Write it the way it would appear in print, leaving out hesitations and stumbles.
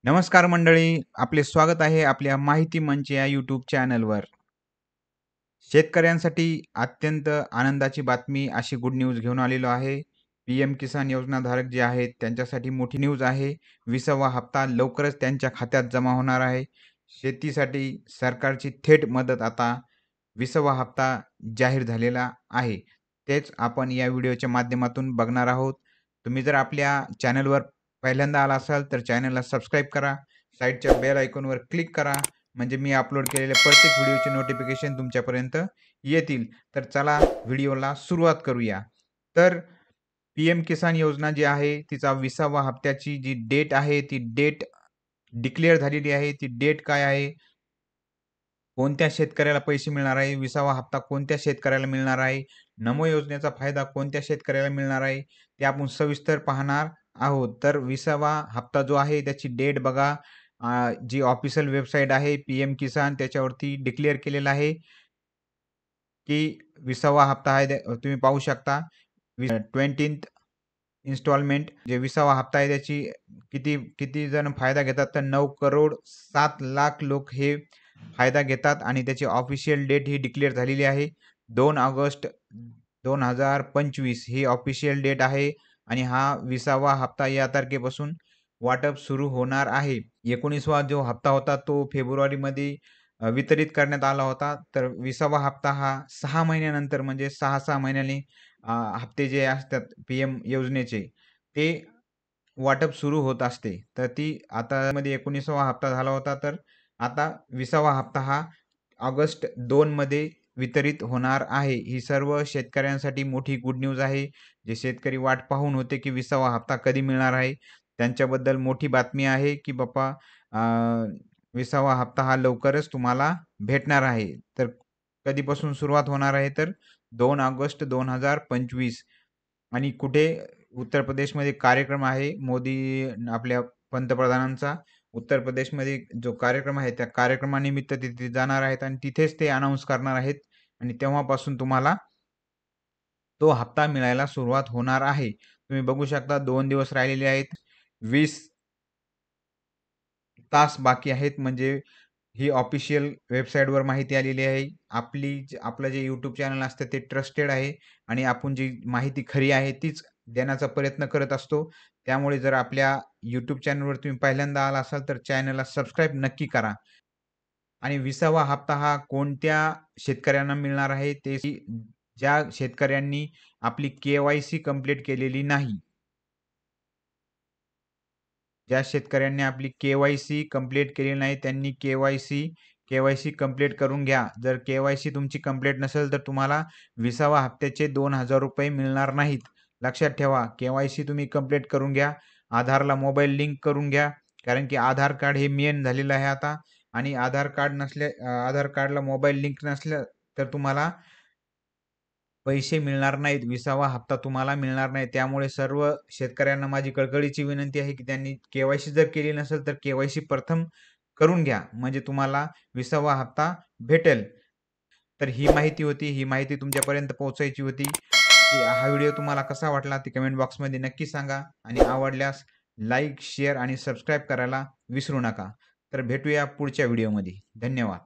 नमस्कार मंडळी, आपले स्वागत आहे आपल्या माहिती मंच या यूट्यूब चॅनलवर. शेतकऱ्यांसाठी अत्यंत आनंदाची बातमी अशी गुड न्यूज घेऊन आलेलो आहे. पी-एम किसान योजनाधारक जे आहेत त्यांच्यासाठी मोठी न्यूज आहे. 20वा हप्ता लवकरच त्यांच्या खात्यात जमा होणार आहे. शेतीसाठी सरकारची थेट मदत आता 20वा हप्ता जाहीर झालेला आहे. तेच आपण या व्हिडिओच्या माध्यमातून बघणार आहोत. तुम्ही जर आपल्या चॅनलवर पहिल्यांदा आला असाल तर चॅनलला सबस्क्राईब करा. साईडच्या बेल आयकॉनवर क्लिक करा. म्हणजे मी अपलोड केलेल्या प्रत्येक व्हिडिओचे नोटिफिकेशन तुमच्यापर्यंत येतील. तर चला व्हिडिओला सुरुवात करूया. तर पी-एम किसान योजना जी आहे तिचा 20वा हप्त्याची जी डेट आहे ती डेट डिक्लेअर झालेली आहे. ती डेट काय आहे? कोणत्या शेतकऱ्याला पैसे मिळणार आहे? 20वा हप्ता कोणत्या शेतकऱ्याला मिळणार आहे? नमो योजनेचा फायदा कोणत्या शेतकऱ्याला मिळणार आहे? ते आपण सविस्तर पाहणार आहोत. तर 20वा हप्ता जो आहे त्याची डेट बघा. जी ऑफिशियल वेबसाईट आहे पी-एम किसान त्याच्यावरती डिक्लेअर केलेलं आहे, की 20वा हप्ता आहे तुम्ही पाहू शकता. 20th इन्स्टॉलमेंट जे 20वा हप्ता आहे त्याची किती किती जण फायदा घेतात तर 9,07,00,000 लोक हे फायदा घेतात आणि त्याची ऑफिशियल डेट ही डिक्लेअर झालेली आहे. 2 ऑगस्ट 2025 ही ऑफिशियल डेट आहे आणि हा 20वा हप्ता या तारखेपासून वाटप सुरू होणार आहे. 19वा जो हप्ता होता तो फेब्रुवारीमध्ये वितरित करण्यात आला होता. तर 20वा हप्ता हा 6 महिन्यानंतर म्हणजे 6-6 महिन्यांनी हप्ते जे असतात पी-एम योजनेचे ते वाटप सुरू होत असते. तर ती आता मध्ये 19वा हप्ता झाला होता. तर आता 20वा हप्ता हा ऑगस्ट 2 मध्ये वितरित होणार आहे. ही सर्व शेतकऱ्यांसाठी मोठी गुड न्यूज आहे. जे शेतकरी वाट पाहून होते, की 20वा हप्ता कधी मिळणार आहे. त्यांच्याबद्दल मोठी बातमी आहे, की बाप्पा 20वा हप्ता हा लवकरच तुम्हाला भेटणार आहे. तर कधीपासून सुरुवात होणार आहे तर 2 ऑगस्ट 2025 आणि कुठे उत्तर प्रदेशमध्ये कार्यक्रम आहे. आपल्या पंतप्रधानांचा उत्तर प्रदेशमध्ये जो कार्यक्रम आहे त्या कार्यक्रमानिमित्त तिथे जाणार आहेत आणि तिथेच ते अनाउन्स करणार आहेत आणि तेव्हापासून तुम्हाला तो हप्ता मिळायला सुरुवात होणार आहे. तुम्ही बघू शकता 2 दिवस राहिलेले आहेत. 20 तास बाकी आहेत म्हणजे ही ऑफिशियल वेबसाईटवर माहिती आलेली आहे. आपलं जे YouTube चॅनल असतं ते ट्रस्टेड आहे आणि आपण जी माहिती खरी आहे तीच देण्याचा प्रयत्न करत असतो. त्यामुळे जर आपल्या YouTube चॅनलवर तुम्ही पहिल्यांदा आला असाल तर चॅनलला सबस्क्राईब नक्की करा. आणि 20वा हप्ता हा कोणत्या शेतकऱ्यांना मिळणार आहे ते ज्या शेतकऱ्यांनी आपली के-वाय-सी कंप्लीट केलेली नाही. ज्या शेतकऱ्यांनी आपली के-वाय-सी कंप्लीट केलेली नाही त्यांनी के-वाय-सी कंप्लीट करून घ्या. जर के-वाय-सी तुमची कंप्लीट नसेल तर तुम्हाला 20वा हप्त्याचे ₹2,000 मिळणार नाहीत. लक्षात ठेवा के-वाय-सी तुम्ही कंप्लीट करून घ्या. आधारला मोबाईल लिंक करून घ्या. कारण की आधार कार्ड हे मेन झालेलं आहे आता आणि आधार कार्डला मोबाईल लिंक नसलं तर तुम्हाला पैसे मिळणार नाहीत. 20वा हप्ता तुम्हाला मिळणार नाही. त्यामुळे सर्व शेतकऱ्यांना माझी कळकळीची विनंती आहे, की त्यांनी के-वाय-सी जर केली नसेल, तर के-वाय-सी प्रथम करून घ्या. म्हणजे तुम्हाला 20वा हप्ता भेटेल. तर ही माहिती होती. ही माहिती तुमच्यापर्यंत पोहोचायची होती. हा व्हिडिओ तुम्हाला कसा वाटला ते कमेंट बॉक्समध्ये नक्की सांगा आणि आवडल्यास लाईक, शेअर आणि सबस्क्राईब करायला विसरू नका. तर भेटूया पुढच्या व्हिडिओमध्ये. धन्यवाद.